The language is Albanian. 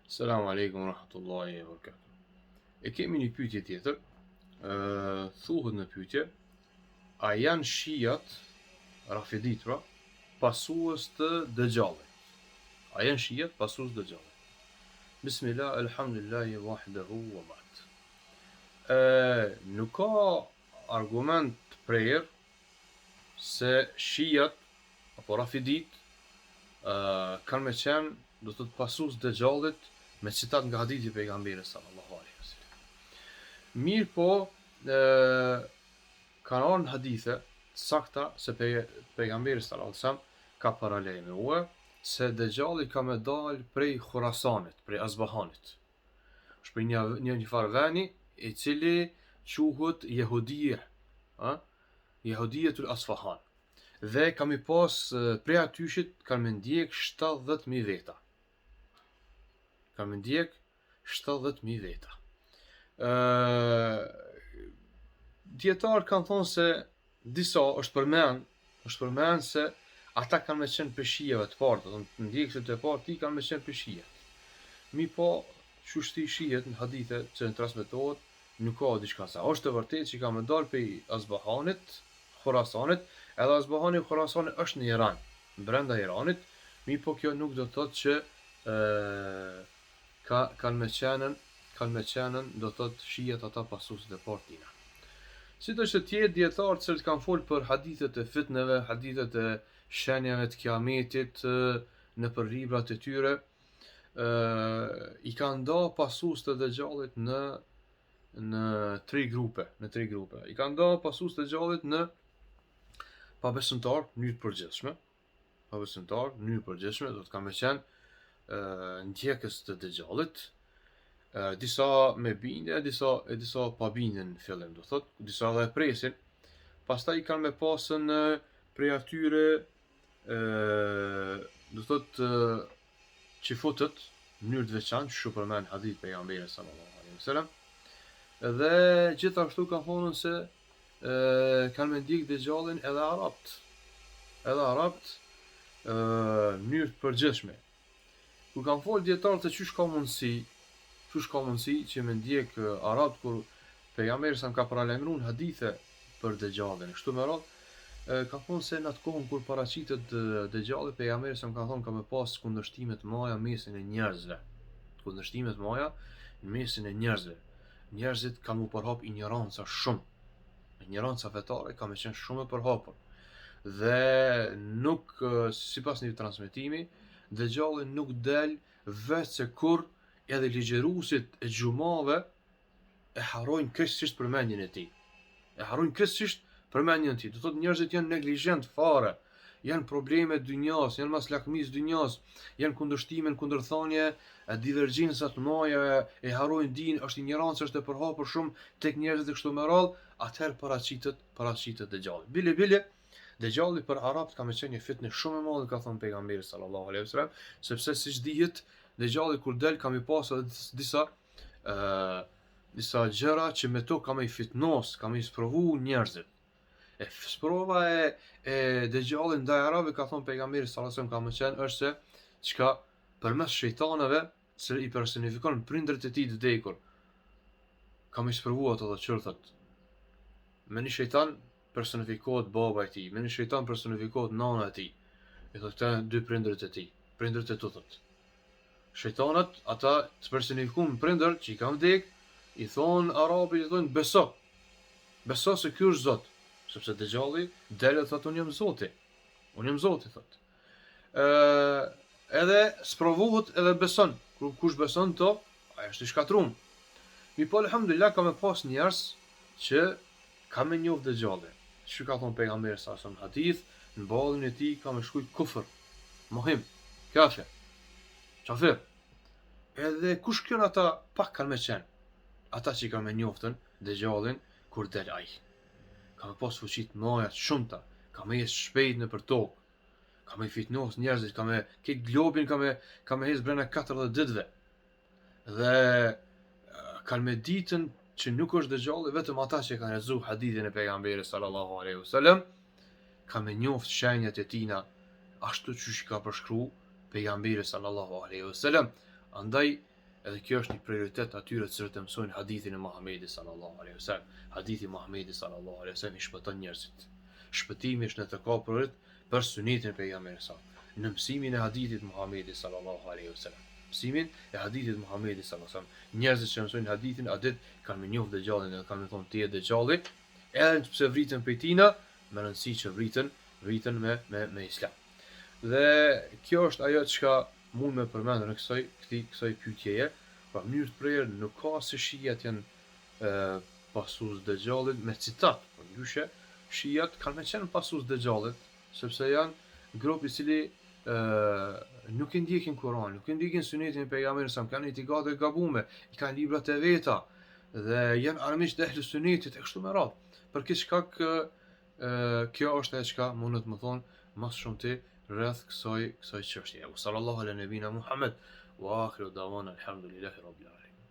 Selamu alaikum wa rahmatullahi wa barakatuh. E kemi një pyetje tjetër. Thuhet në pyetje, a janë shijat, rafidit pra, pasues të Dëxhallit? A janë shijat pasues të Dëxhallit? Bismillah, elhamdulillahi wahdahu wa ba'd. Nuk ka argument të prerë se shijat apo rafidit kanë me qenë do të pasues të Dëxhallit me citat nga hadithi i pejgamberit sallallahu alaihi wasallam. Mirë po, kanë ardhur hadithe sakta se pejgamberi sallallahu alaihi wasallam ka paralajmëruar se Dëxhalli ka me dal prej Khurasanit, prej Asbahanit. Shpër një farë veni i cili quhet Jehudije, Jehudijetul Asfahan. Dhe kam i pas prej atyshit kanë me ndjek 70.000 veta. Kanë me ndjek 70.000 veta. Dietar kanë thonë se disa është përmend se ata kanë me qenë peshijeve të parë, do të ndjekësit e parë ti kanë me qenë peshije. Mi po, çështi shihet në hadithe që transmetohet, nuk ka diçka sa. Është e vërtetë që ka me dalë prej Asbahanit, Khurasanit, edhe Asbahani Khurasani është në Iran, brenda Iranit, mi po kjo nuk do të thotë që kanë me qenën do të thotë shihet ata pasuesit e parë tina. Sidoqë që tjerë dietarë që kanë folë për hadithet e fitneve, hadithet e shenjave të kiametit në për librat e tyre, i kanë nda pasues të Dëxhallit në tri grupe. I kanë nda pasues të Dëxhallit në pabesimtar në mënyrë përgjithshme, do të kanë me qenë ndjekës të Dëxhallit. Disa me bindje, disa pa bindje në fillim, do thot, disa dhe presin. Pastaj kanë me pasën prej atyre, do thot, që futët në mënyrë të veçantë, që përmend hadith pejgamberit sallallahu alaihi wasallam. Dhe gjithashtu kanë thonë se kanë me ndjek Dëxhallin edhe arabt në mënyrë të përgjithshme. Kur kanë folë dietarët se çysh ka mundësi që me ndjek arabt kur pejgamberi sa ka paralajmëruar hadithe për Dëxhallin. Kështu me radhë, ka thonë se në atë kohën kur paraqitet Dëxhalli, pejgamberi sa ka thonë ka me pas kundërshtime të mëdha mesin e njerëzve. Njerëzit kanë u përhap ignoranca shumë. Ignoranca fetare ka me qenë shumë e përhapur. Dhe nuk, sipas një transmetimi, Dëxhalli nuk del vetë se kur edhe ligjëruesit e xhumave e harrojnë kryesisht përmendjen e tij. Do thotë njerëzit janë neglizhent fare, janë probleme dynjas, janë maslakmis dynjas, janë kundërshtime, kundërthënie, divergjenca të mëdha, e harrojnë din, është ignorancë, është e përhapur shumë tek njerëzit e kështu me radhë, atëherë paraqitet Dëxhalli. Bile Dëxhalli për arabt ka me qenë një fitnë shumë e madhe, ka thënë pejgamberi sallallahu alaihi wasallam, sepse siç dihet, Dëxhalli kur del ka mi pas edhe disa gjëra që me to ka me i fitnos, ka me i sprovu njerëzit. Sprova e Dëxhallit ndaj arabëve, ka thënë pejgamberi sallallahu alaihi wasallam, ka më qenë është se çka përmes shejtanëve se i personifikon prindërit e tij të vdekur, ka më sprovu ato të çrthat. Me një shejtan personifikohet baba i tij, me një shejtan personifikohet nana e tij. I thotë këta dy prindërit e tij, prindërit e tutët. Shejtanët, ata të personifikuar prindër që i kanë vdek, i thonë arabët, i thonë beso se ky është Zot. Sepse Dëxhalli del dhe thotë unë jam Zoti, thotë. Edhe sprovohet edhe beson. Kush beson to, ai është i shkatruar. Mi po alhamdulillah ka me pas njerëz që ka me njoh Dëxhallin. Që ka thonë pejgamberi sa në hadith, në ballin e tij ka me shkruaj kufër, mohim, kafir. Edhe kush kjo ata pak kanë me qenë. Ata që kanë me njoftën Dëxhallin kur del ai. Ka me pas fuqi të mëdha shumëta, ka me ecë shpejt nëpër tokë, ka me fitnos njerëzit, ka me këtë globin ka me ecë brenda 40 ditëve. Dhe kanë me ditën që nuk është Dëxhalli, vetëm ata që kanë lexuar hadithin e pejgamberit sallallahu alaihi wasallam, ka me njoft shenjat e tina ashtu siç ka përshkruar pejgamberi sallallahu alaihi wasallam. Andaj Edhe kjo është një prioritet atyre që të mësojnë hadithin e Muhamedit sallallahu alaihi wasallam. Hadithi i Muhamedit sallallahu alaihi wasallam i shpëton njerëzit. Shpëtimi është në të kapurët për sunetin e pejgamberit sa. Në mësimin e hadithit Muhamedit sallallahu alaihi wasallam. Mësimin e hadithit Muhamedit sallallahu alaihi wasallam. Njerëzit që mësojnë hadithin atë kanë më njohur dëgjallin dhe kanë më thonë ti e dëgjalli, edhe pse vritën prej tina, me rëndësi që vritën me islam. Dhe kjo është ajo çka mund me përmend në kësaj pyetjeje, pra mënyrë të prerë nuk ka se shijat janë pasues dëgjallit me citat, por ndryshe shijat kanë më qenë pasues dëgjallit, sepse janë grup i cili nuk i ndjekin Kur'anin, nuk i ndjekin sunetin e pejgamberit sa kanë itikade të gabuara, i kanë librat e veta dhe janë armiqtë e ehlus sunetit e kështu me radhë. Për këtë shkak kjo është ajo çka mundet të më thonë më shumë ti rreth kësaj çështje. Sallallahu ala nabina Muhammad wa akhiru dawana alhamdulillahi rabbil alamin.